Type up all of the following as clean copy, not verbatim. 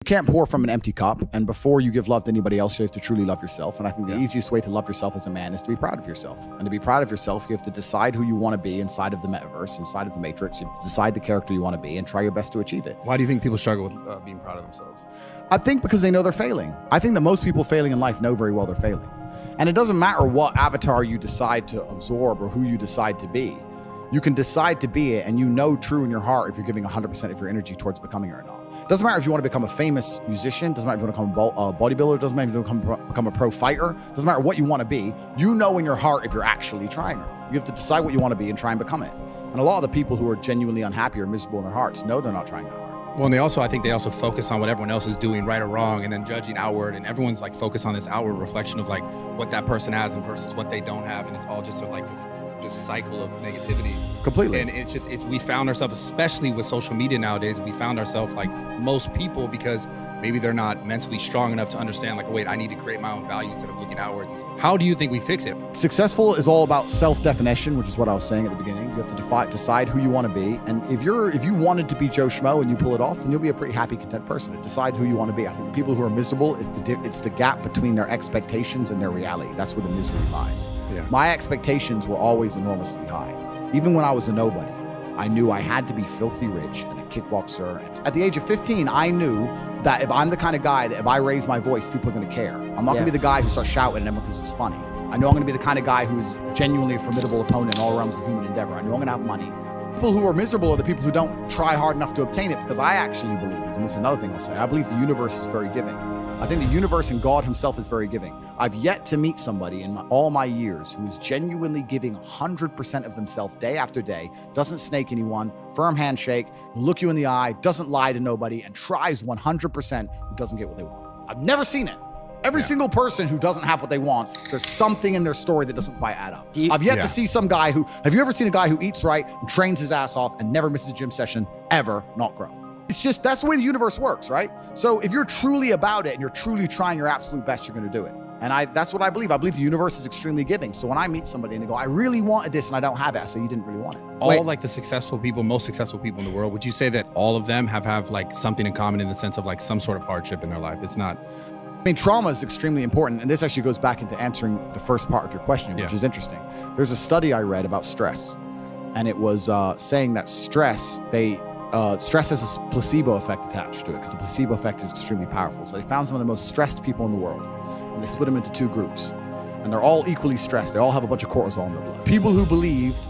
You can't pour from an empty cup, and before you give love to anybody else, you have to truly love yourself. And I think the easiest way to love yourself as a man is to be proud of yourself. And to be proud of yourself, you have to decide who you want to be inside of the metaverse, inside of the matrix. You have to decide the character you want to be and try your best to achieve it. Why do you think people struggle with being proud of themselves? I think because they know they're failing. I think that most people failing in life know very well they're failing. And it doesn't matter what avatar you decide to absorb or who you decide to be. You can decide to be it, and you know true in your heart if you're giving 100% of your energy towards becoming it or not. Doesn't matter if you want to become a famous musician, doesn't matter if you want to become a bodybuilder, doesn't matter if you want to become a pro fighter, doesn't matter what you want to be, you know in your heart if you're actually trying. You have to decide what you want to be and try and become it. And a lot of the people who are genuinely unhappy or miserable in their hearts know they're not trying that hard. Well, and I think they also focus on what everyone else is doing right or wrong, and then judging outward, and everyone's like focused on this outward reflection of like what that person has and versus what they don't have, and it's all just sort of like this just cycle of negativity. Completely. And it's just, we found ourselves, especially with social media nowadays, we found ourselves like most people, because maybe they're not mentally strong enough to understand like, wait, I need to create my own value instead of looking outwards. How do you think we fix it? Successful is all about self-definition, which is what I was saying at the beginning. You have to decide who you want to be. And if you wanted to be Joe Schmo and you pull it off, then you'll be a pretty happy, content person. To decide who you want to be. I think the people who are miserable, it's the gap between their expectations and their reality. That's where the misery lies. Yeah. My expectations were always enormously high. Even when I was a nobody, I knew I had to be filthy rich and a kickboxer. At the age of 15, I knew that if I'm the kind of guy that if I raise my voice, people are going to care. I'm not going to be the guy who starts shouting and everyone thinks it's funny. I know I'm going to be the kind of guy who's genuinely a formidable opponent in all realms of human endeavor. I know I'm going to have money. People who are miserable are the people who don't try hard enough to obtain it, because I actually believe, and this is another thing I'll say, I believe the universe is very giving. I think the universe and God himself is very giving. I've yet to meet somebody in all my years who is genuinely giving 100% of themselves day after day, doesn't snake anyone, firm handshake, look you in the eye, doesn't lie to nobody, and tries 100% who doesn't get what they want. I've never seen it. Every single person who doesn't have what they want, there's something in their story that doesn't quite add up. I've yet to see some guy who, have you ever seen a guy who eats right and trains his ass off and never misses a gym session, ever not grow? It's just, that's the way the universe works, right? So if you're truly about it and you're truly trying your absolute best, you're gonna do it. And that's what I believe. I believe the universe is extremely giving. So when I meet somebody and they go, I really wanted this and I don't have it, I say, you didn't really want it. All like the successful people, most successful people in the world, would you say that all of them have like something in common in the sense of like some sort of hardship in their life? It's not... I mean, trauma is extremely important. And this actually goes back into answering the first part of your question, which is interesting. There's a study I read about stress. And it was saying that stress has a placebo effect attached to it, because the placebo effect is extremely powerful. So they found some of the most stressed people in the world, and they split them into two groups. And they're all equally stressed. They all have a bunch of cortisol in their blood. People who believed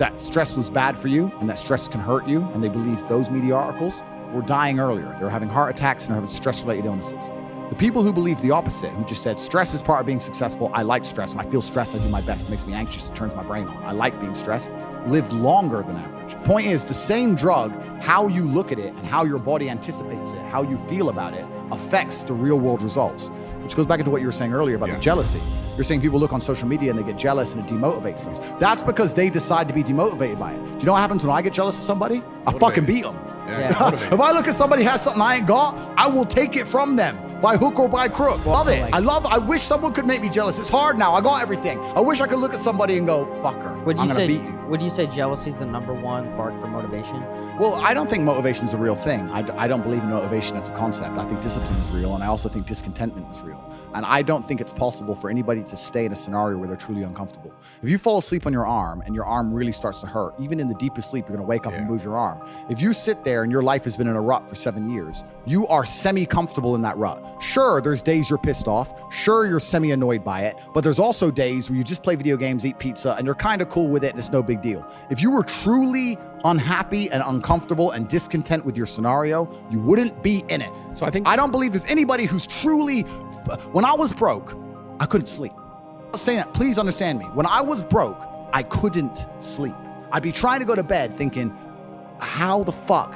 that stress was bad for you and that stress can hurt you, and they believed those media articles, were dying earlier. They were having heart attacks and having stress-related illnesses. The people who believed the opposite, who just said, stress is part of being successful. I like stress. When I feel stressed, I do my best. It makes me anxious. It turns my brain on. I like being stressed. Lived longer than average. Point is, the same drug, how you look at it and how your body anticipates it, how you feel about it, affects the real world results. Which goes back into what you were saying earlier about the jealousy. You're saying people look on social media and they get jealous and it demotivates them. That's because they decide to be demotivated by it. Do you know what happens when I get jealous of somebody? I fucking beat them. If I look at somebody who has something I ain't got, I will take it from them by hook or by crook. Love it. I wish someone could make me jealous. It's hard now. I got everything. I wish I could look at somebody and go, fucker, I'm gonna beat you. Would you say jealousy is the #1 bark for motivation? Well, I don't think motivation is a real thing. I don't believe in motivation as a concept. I think discipline is real, and I also think discontentment is real. And I don't think it's possible for anybody to stay in a scenario where they're truly uncomfortable. If you fall asleep on your arm and your arm really starts to hurt, even in the deepest sleep, you're gonna wake up and move your arm. If you sit there and your life has been in a rut for 7 years, you are semi-comfortable in that rut. Sure, there's days you're pissed off. Sure, you're semi-annoyed by it. But there's also days where you just play video games, eat pizza, and you're kind of cool with it and it's no big deal. If you were truly unhappy and uncomfortable and discontent with your scenario, you wouldn't be in it. So I don't believe there's anybody who's truly... When I was broke, I couldn't sleep. I'm not saying that, please understand me. When I was broke, I couldn't sleep. I'd be trying to go to bed thinking, how the fuck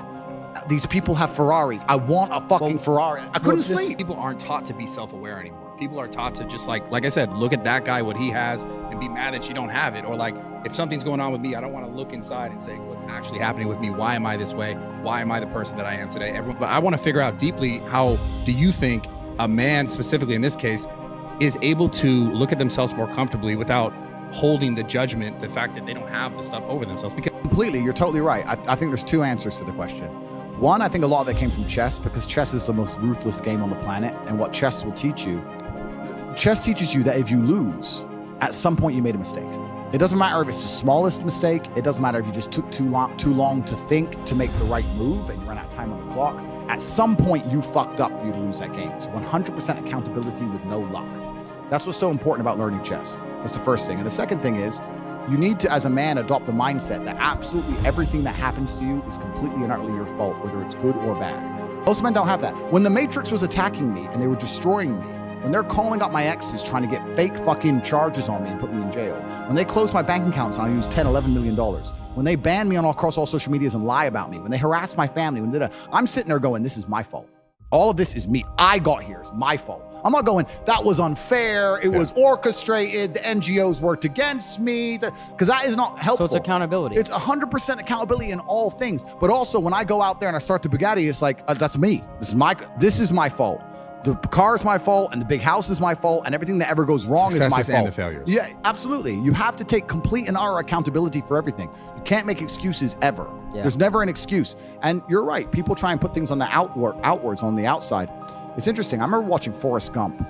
these people have Ferraris? I want a fucking Ferrari. I couldn't sleep. People aren't taught to be self-aware anymore. People are taught to just like I said, look at that guy, what he has, and be mad that you don't have it. Or like, if something's going on with me, I don't want to look inside and say, what's actually happening with me? Why am I this way? Why am I the person that I am today? But I want to figure out deeply, how do you think a man, specifically in this case, is able to look at themselves more comfortably without holding the judgment, the fact that they don't have the stuff over themselves? Because completely, you're totally right. I think there's two answers to the question. One, I think a lot of it came from chess, because chess is the most ruthless game on the planet. And what chess will teach you, chess teaches you that if you lose, at some point you made a mistake. It doesn't matter if it's the smallest mistake. It doesn't matter if you just took too long to think to make the right move and you ran out of time on the clock. At some point you fucked up for you to lose that game. It's 100% accountability with no luck. That's what's so important about learning chess. That's the first thing. And the second thing is, you need to, as a man, adopt the mindset that absolutely everything that happens to you is completely and utterly your fault, whether it's good or bad. Most men don't have that. When the Matrix was attacking me and they were destroying me, when they're calling up my exes trying to get fake fucking charges on me and put me in jail, when they closed my bank accounts and I used $10, $11 million, when they banned me across all social medias and lie about me, when they harassed my family, I'm sitting there going, this is my fault. All of this is me. I got here. It's my fault. I'm not going, that was unfair. It was orchestrated. The NGOs worked against me. Because that is not helpful. So it's accountability. It's 100% accountability in all things. But also when I go out there and I start the Bugatti, it's like, that's me. This is my fault. The car is my fault, and the big house is my fault, and everything that ever goes wrong is my fault. And the failures. Yeah, absolutely. You have to take complete and utter accountability for everything. You can't make excuses ever. Yeah. There's never an excuse. And you're right. People try and put things on the outwards on the outside. It's interesting. I remember watching Forrest Gump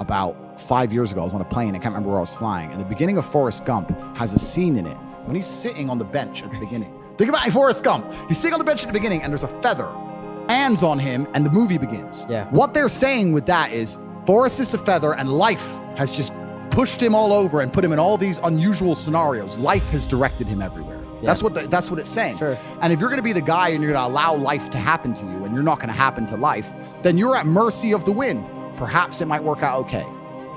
about 5 years ago. I was on a plane. I can't remember where I was flying. And the beginning of Forrest Gump has a scene in it when he's sitting on the bench at the beginning. Think about Forrest Gump. He's sitting on the bench at the beginning, and there's a feather lands on him, and the movie begins. Yeah. What they're saying with that is Forrest is the feather, and life has just pushed him all over and put him in all these unusual scenarios. Life has directed him everywhere. Yeah. That's what it's saying. Sure. And if you're going to be the guy and you're going to allow life to happen to you, and you're not going to happen to life, then you're at mercy of the wind. Perhaps it might work out okay,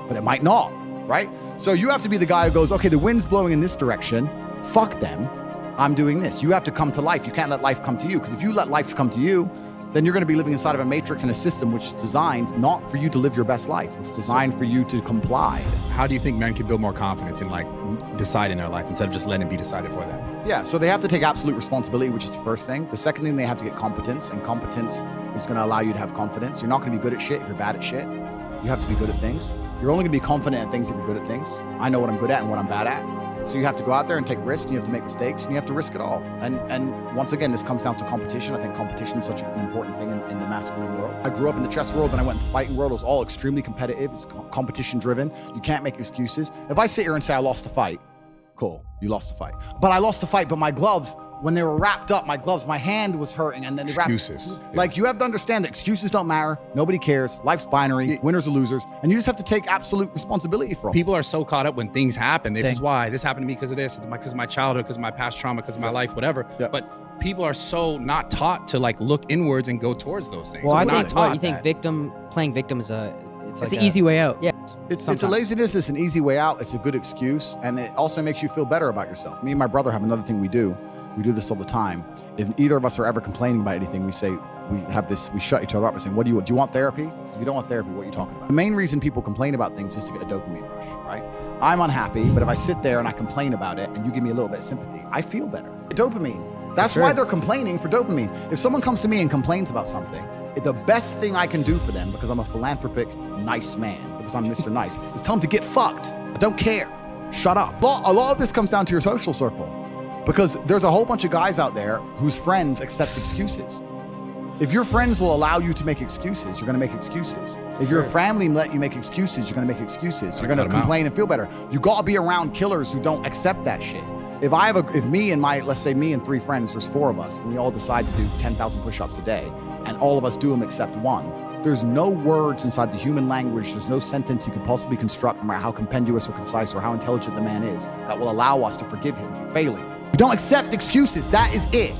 but it might not, right? So you have to be the guy who goes, okay, the wind's blowing in this direction. Fuck them. I'm doing this. You have to come to life. You can't let life come to you, because if you let life come to you, then you're going to be living inside of a matrix and a system which is designed not for you to live your best life. It's designed for you to comply. How do you think men can build more confidence in like deciding their life instead of just letting it be decided for them? Yeah, so they have to take absolute responsibility, which is the first thing. The second thing, they have to get competence, and competence is going to allow you to have confidence. You're not going to be good at shit if you're bad at shit. You have to be good at things. You're only going to be confident at things if you're good at things. I know what I'm good at and what I'm bad at. So you have to go out there and take risks, and you have to make mistakes, and you have to risk it all. And once again, this comes down to competition. I think competition is such an important thing in the masculine world. I grew up in the chess world, and I went into the fighting world. It was all extremely competitive. It's competition driven. You can't make excuses. If I sit here and say I lost a fight, cool, you lost a fight. But I lost a fight, but my gloves, when they were wrapped up, my hand was hurting, and then they excuses. Like, you have to understand that excuses don't matter. Nobody cares. Life's binary. Winners or losers, and you just have to take absolute responsibility for it. People are so caught up when things happen. This is why this happened to me, because of this, because of my childhood, because of my past trauma, because of my life, whatever. Yeah. But people are so not taught to like look inwards and go towards those things. Well, I think playing victim is it's an easy way out. Yeah. It's a laziness. It's an easy way out. It's a good excuse, and it also makes you feel better about yourself. Me and my brother have another thing we do. We do this all the time. If either of us are ever complaining about anything, we shut each other up and say, do you want therapy? Because if you don't want therapy, what are you talking about? The main reason people complain about things is to get a dopamine rush, right? I'm unhappy, but if I sit there and I complain about it and you give me a little bit of sympathy, I feel better. Dopamine. That's why they're complaining, for dopamine. If someone comes to me and complains about something, the best thing I can do for them, because I'm a philanthropic, nice man, because I'm Mr. Nice, is tell them to get fucked. I don't care. Shut up. A lot of this comes down to your social circle. Because there's a whole bunch of guys out there whose friends accept excuses. If your friends will allow you to make excuses, you're going to make excuses. If your family let you make excuses, you're going to make excuses. You're going to complain and feel better. You got to be around killers who don't accept that shit. If me and let's say me and 3 friends, there's 4 of us, and we all decide to do 10,000 push-ups a day, and all of us do them except one, there's no words inside the human language, there's no sentence you could possibly construct, no matter how compendious or concise or how intelligent the man is, that will allow us to forgive him for failing. You don't accept excuses. That is it.